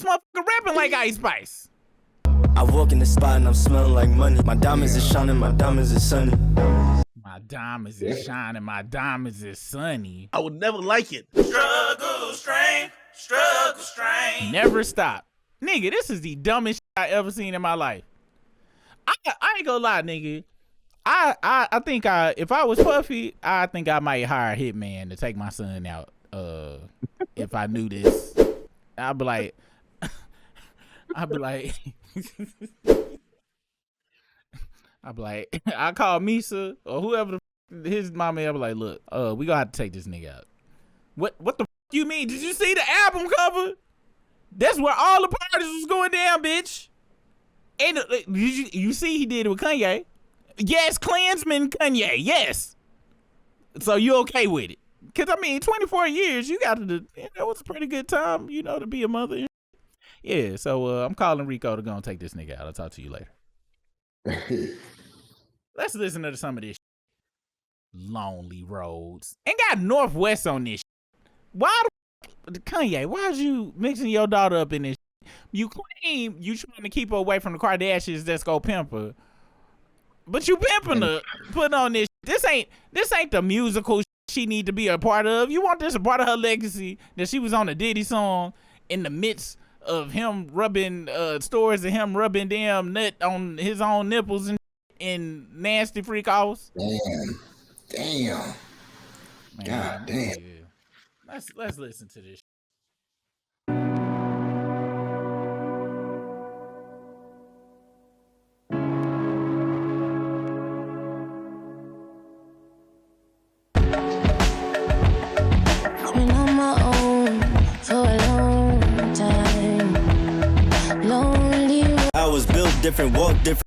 motherfucker rapping like Ice Spice. I walk in the spot and I'm smelling like money. My diamonds is shining, my diamonds is sunny. My diamonds is shining, my diamonds is sunny. I would never like it. Struggle strain. Never stop. Nigga, this is the dumbest shit I ever seen in my life. I ain't gonna lie, nigga. I think if I was Puffy, I think I might hire a hitman to take my son out. If I knew this, I'd be like, I call Misa or whoever his mama. I'd be like, look, we gonna have to take this nigga out. What the you mean? Did you see the album cover? That's where all the parties was going down, bitch. And you see he did it with Kanye. Yes, Klansman Kanye, yes. So you okay with it? Cause I mean, 24 years, you got to, that was a pretty good time, to be a mother. Yeah, so I'm calling Rico to go and take this nigga out. I'll talk to you later. Let's listen to some of this shit. Lonely Roads. Ain't got Northwest on this shit. Why Kanye, why'd you mixing your daughter up in this shit? You claim you trying to keep her away from the Kardashians that's go pimp her. But you pimping her, putting on this. This ain't the musical she need to be a part of. You want this a part of her legacy that she was on a Diddy song in the midst of him rubbing stories of him rubbing damn nut on his own nipples and nasty freak offs. Damn. Man, God damn. Yeah. Let's listen to this. Been on my own for a long time. Lonely. I was built different, walk different.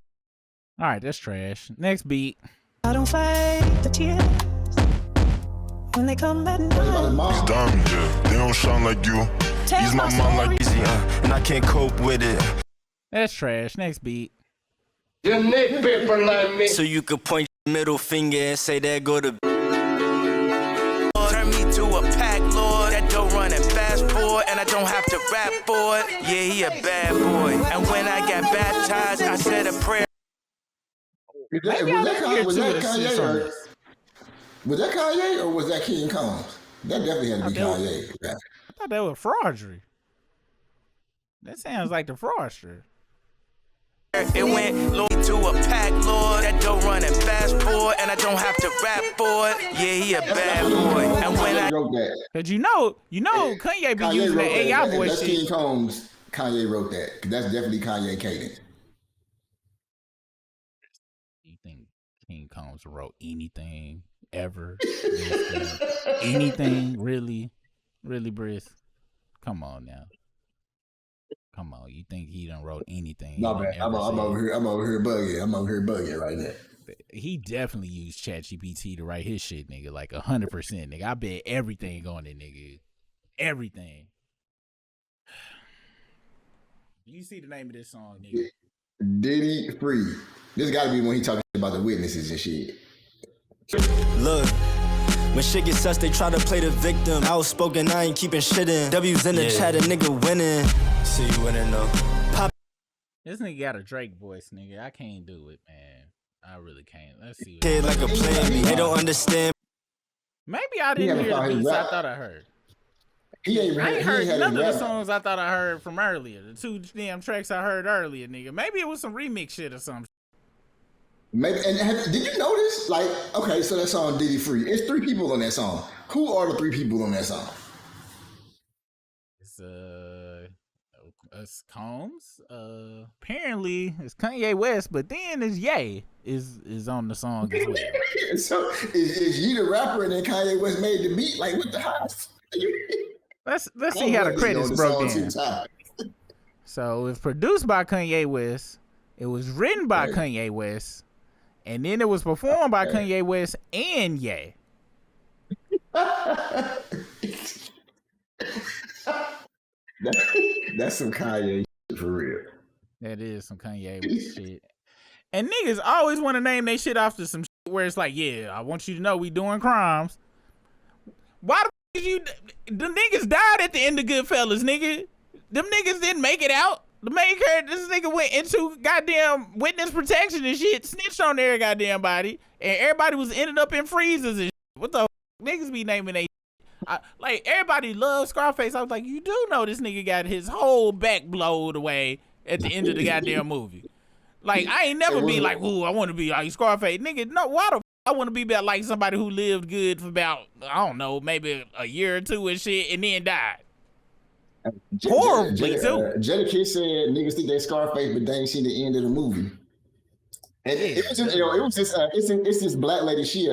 All right, that's trash. Next beat. I don't fight the tears when they come at night. These diamonds, yeah, they don't shine like you. Use my mind like easy, and I can't cope with it. That's trash. Next beat. You nitpicker like me. So you could point your middle finger and say that go to. Turn me to a pack, Lord. That don't run and fast forward, and I don't have to rap for it. Yeah, he a bad boy. And when I got baptized, I said a prayer. Was that Kanye or was that King Combs? That definitely had to be Kanye. I thought that was Fraudry. That sounds like the Fraudster. It went low to a pack, Lord. That don't run and fast forward, and I don't have to rap for it. Yeah, he a bad boy. And when I wrote that, cause Kanye be using that AI voice that's shit. King Combs. Kanye wrote that. That's definitely Kanye cadence. You think King Combs wrote anything ever? Anything really, Brisk? Come on now. Come on, you think he done wrote anything? No, man, I'm over here bugging. I'm over here bugging right now. He definitely used ChatGPT to write his shit, nigga, like 100%, nigga. I bet everything on it, nigga. Everything. You see the name of this song, nigga? Diddy Free. This got to be when he talking about the witnesses and shit. Look, when shit gets sus, they try to play the victim. Outspoken, I ain't keeping shit in. W's in the chat, a nigga winning. See you winning though. Pop. This nigga got a Drake voice, nigga. I can't do it, man. I really can't. Let's see. Kid like a plan B. They don't understand. Maybe I didn't hear the beats I thought I heard. I ain't heard none of the songs I thought I heard from earlier. The two damn tracks I heard earlier, nigga. Maybe it was some remix shit or something. Maybe. And did you notice? Like, okay, so that song Diddy Free. It's 3 people on that song. Who are the 3 people on that song? It's Combs. Apparently it's Kanye West, but then it's Ye is on the song as well. So is Ye the rapper and then Kanye West made the beat? Like, what the hell? Let's see how the credits broke down. So it's produced by Kanye West. It was written by Kanye West, and then it was performed by Kanye West and Ye. That's some Kanye shit for real. That is some Kanye West shit. And niggas always want to name their shit after some shit where it's like, yeah, I want you to know we doing crimes. Why the f*** the niggas died at the end of Goodfellas, nigga? Them niggas didn't make it out. The main character, this nigga went into goddamn witness protection and shit, snitched on their goddamn body, and everybody was ended up in freezers and shit. What the niggas be naming they like, everybody loves Scarface. I was like, you do know this nigga got his whole back blowed away at the end of the goddamn movie. Like, I ain't never be like, ooh, I want to be like Scarface. Nigga, no, why the I want to be about like somebody who lived good for about, I don't know, maybe a year or two and shit, and then died. Horribly, too. Jada said niggas think they Scarface, but they ain't seen the end of the movie. And it was just, it was just, it's this black lady. She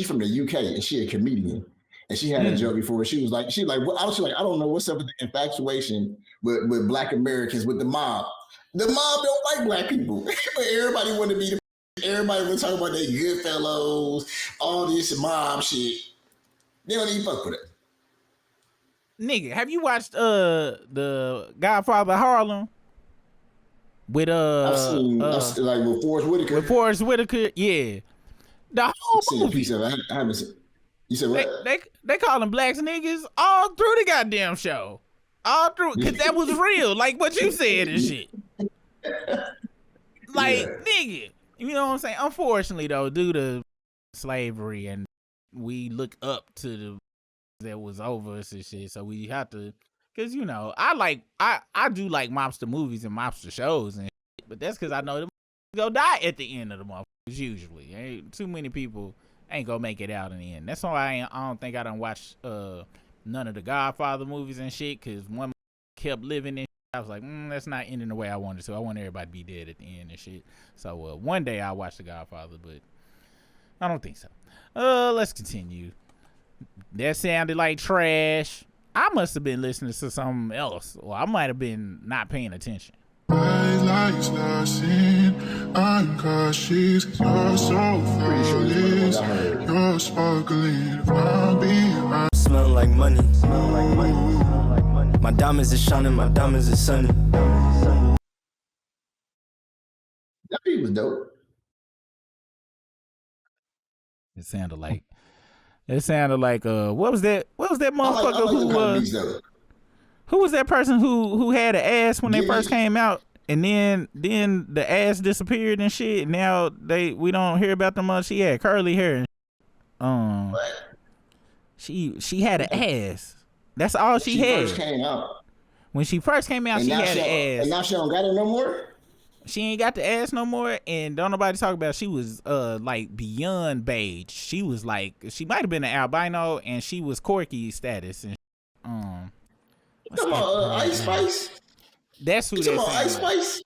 from the UK and she a comedian. And she had a joke before. She was like, what? I don't know what's up with the infatuation with black Americans with the mob. The mob don't like black people, but everybody want to be everybody was talking about they good fellows, all this mob shit. They don't even fuck with it. Nigga, have you watched the Godfather Harlem? With I've seen like with Forrest Whitaker. With Forrest Whitaker, yeah. The whole movie. A piece of it. I haven't seen. You said what? They call them blacks niggas all through the goddamn show. All through, cause that was real, like what you said and shit. Like, nigga, you know what I'm saying? Unfortunately though, due to slavery and we look up to the that was over us and shit, so we have to, cause you know, I do like mobster movies and mobster shows and shit, but that's cause I know them go die at the end of the motherfuckers usually. Ain't too many people ain't gonna make it out in the end. That's why I don't think I done watch none of the Godfather movies and shit, cause one kept living in. I was like, that's not ending the way I wanted to. I want everybody to be dead at the end and shit. So one day I'll watch the Godfather, but I don't think so. Let's continue. That sounded like trash. I must have been listening to something else, or I might have been not paying attention. Lights flashing, I'm cautious, you're so flawless, you're sparkling, I'll be Smell like money, my diamonds is shining, my diamonds is sunny. That beat was dope. It sounded like what was that motherfucker who was that person who had an ass when they first came out, and then the ass disappeared and shit, and now we don't hear about them much. She had curly hair and she had an ass. That's all she had. First came out. When she first came out, she had an ass. And now she don't got it no more? She ain't got the ass no more, and don't nobody talk about. She was like beyond beige. She was like, she might have been an albino, and she was Corky status. And Come on, Ice Spice. That's who that Ice sound like. Spice.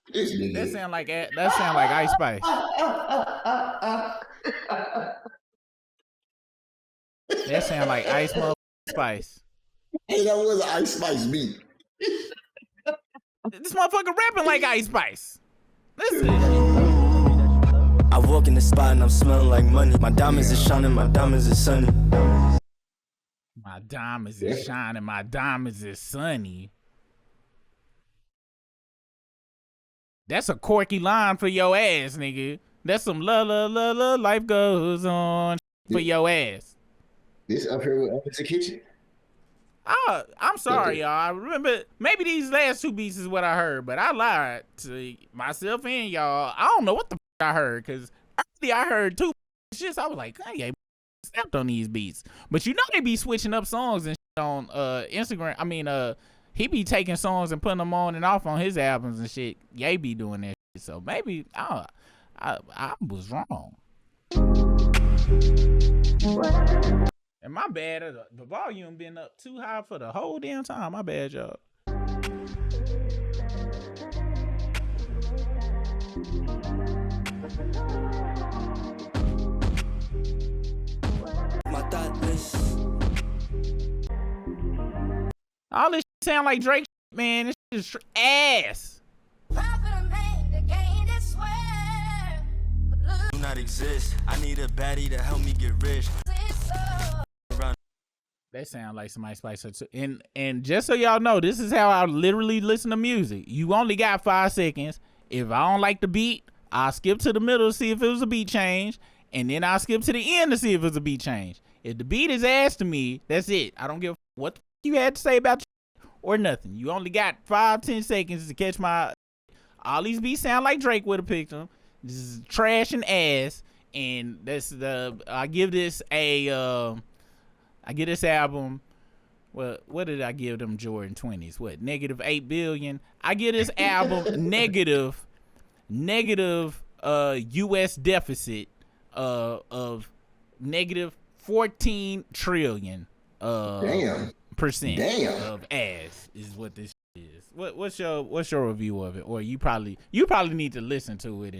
That sound like Ice Spice. That sound like Ice Spice. Hey, that was an Ice Spice beat. This motherfucker rapping like Ice Spice. Listen. I walk in the spot and I'm smelling like money. My diamonds is shining, my diamonds is sunny. My diamonds is shining, my diamonds is sunny. That's a Corky line for your ass, nigga. That's some la la la la life goes on for your ass. This up here with the kitchen. I'm sorry, y'all. I remember maybe these last two beats is what I heard, but I lied to myself and y'all. I don't know what the I heard, because earlier I heard two shits. I was like, Kanye snapped on these beats. But you know they be switching up songs and shit on Instagram. I mean, he be taking songs and putting them on and off on his albums and shit. Ye be doing that shit. So maybe I was wrong. And my bad, the volume been up too high for the whole damn time. My bad, y'all. My thought list. All this shit sound like Drake, man. This shit is ass. Do not exist. I need a baddie to help me get rich. That sound like somebody Spice. And just so y'all know, this is how I literally listen to music. You only got 5 seconds. If I don't like the beat, I'll skip to the middle to see if it was a beat change, and then I'll skip to the end to see if it was a beat change. If the beat is ass to me, that's it. I don't give a what the you had to say about or nothing. You only got 5-10 seconds to catch my. All these beats sound like Drake would have picked them. This is trash and ass, and that's the. I give this album. Well, what did I give them Jordan 20s? What, -8 billion? I give this album negative U.S. deficit of -14 trillion percent of ass is what this is. What's your review of it? Or you probably need to listen to it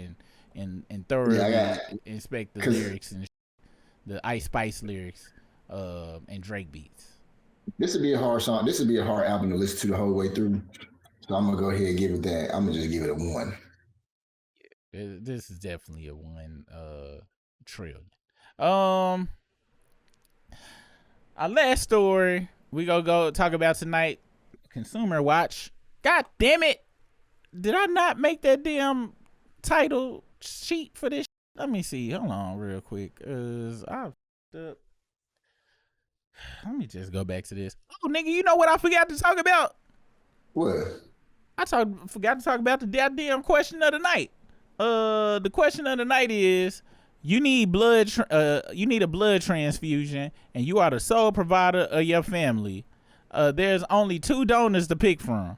and thoroughly inspect the lyrics and the Ice Spice lyrics and Drake beats. This would be a hard song. This would be a hard album to listen to the whole way through. So I'm gonna go ahead and give it that. I'm gonna just give it a 1. This is definitely a 1 trillion. Our last story we gonna go talk about tonight. Consumer Watch. God damn it! Did I not make that damn title sheet for this? Let me see. Hold on, real quick. Let me just go back to this. Oh, nigga, you know what I forgot to talk about? What? Forgot to talk about the goddamn question of the night. The question of the night is: you need a blood transfusion, and you are the sole provider of your family. There's only 2 donors to pick from: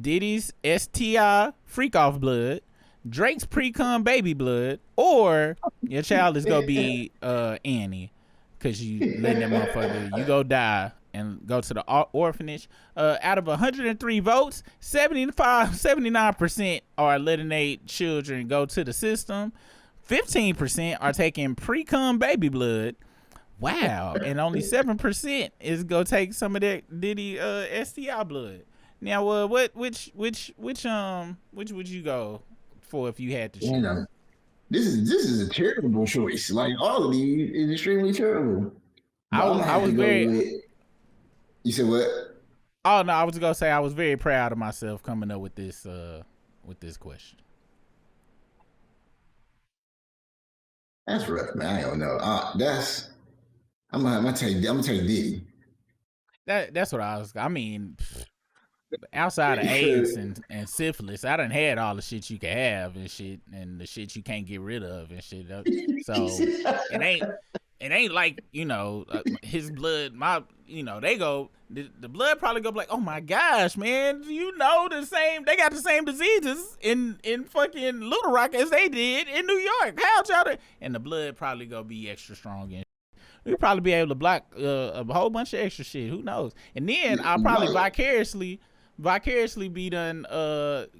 Diddy's STI freak off blood, Drake's pre-cum baby blood, or your child is gonna be Annie. Cause you letting that motherfucker, you go die and go to the orphanage. Out of 103 votes, 79% are letting their children go to the system. 15% are taking pre-cum baby blood. Wow, and only 7% is gonna take some of that Diddy STI blood. Now, which would you go for if you had to choose? This is a terrible choice. Like, all of these is extremely terrible. I was very. You said what? Oh no, I was gonna say I was very proud of myself coming up with this question. That's rough, man. I don't know. I'm gonna take Diddy. That's what I was. I mean, outside of AIDS and syphilis, I done had all the shit you can have and shit, and the shit you can't get rid of and shit. So it ain't like, his blood. The blood probably go like, oh my gosh, man, the same. They got the same diseases in fucking Little Rock as they did in New York. How'd y'all? And the blood probably gonna be extra strong and. We'll probably be able to block a whole bunch of extra shit. Who knows? And then I'll probably vicariously be done,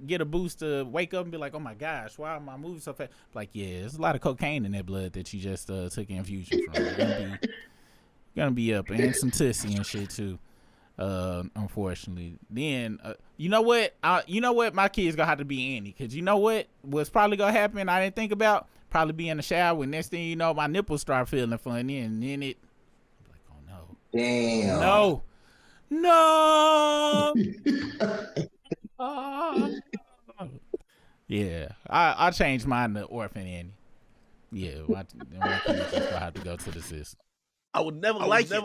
get a boost to wake up and be like, oh my gosh, why am I moving so fast? Like, yeah, there's a lot of cocaine in that blood that you just took infusion from. You're gonna be up, and some tussie and shit too. Unfortunately. Then you know what? My kid's gonna have to be Annie, because you know what's probably gonna happen I didn't think about? Probably be in the shower, and next thing you know, my nipples start feeling funny, and then it like, oh no. Damn. No. Yeah. I changed mine to Orphan Annie. Yeah, my kids just gonna have to go to the system. I would never like it.